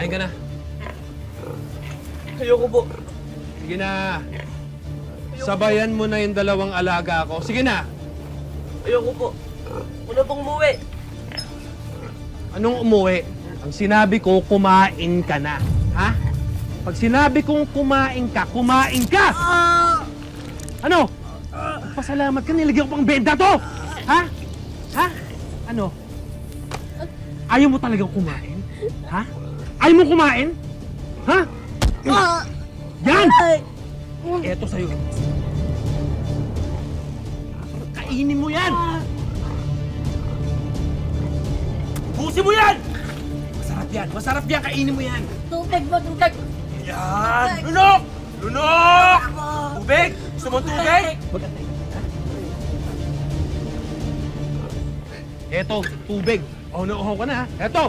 Kain ka na. Ayoko po. Sige na. Sabayan mo na yung dalawang alaga ko. Sige na. Ayoko po. Una pong umuwi. Anong umuwi? Ang sinabi ko, kumain ka na. Ha? Pag sinabi kong kumain ka, kumain ka! Ano? Pasalamat ka, nilagyan ko pang benda to! Ha? Ha? Ano? Ayaw mo talagang kumain? Ha? Ayaw mo kumain? Ha? Yan! Eto sa'yo. Kainin mo yan! Busin mo yan! Masarap yan! Masarap yan! Kainin mo yan! Tubig mo, tubig! Yan! Lunok! Lunok! Tubig! Gusto mo tubig? Magantay ka. Eto, tubig. Oh, nauuhaw ka na ha. Eto!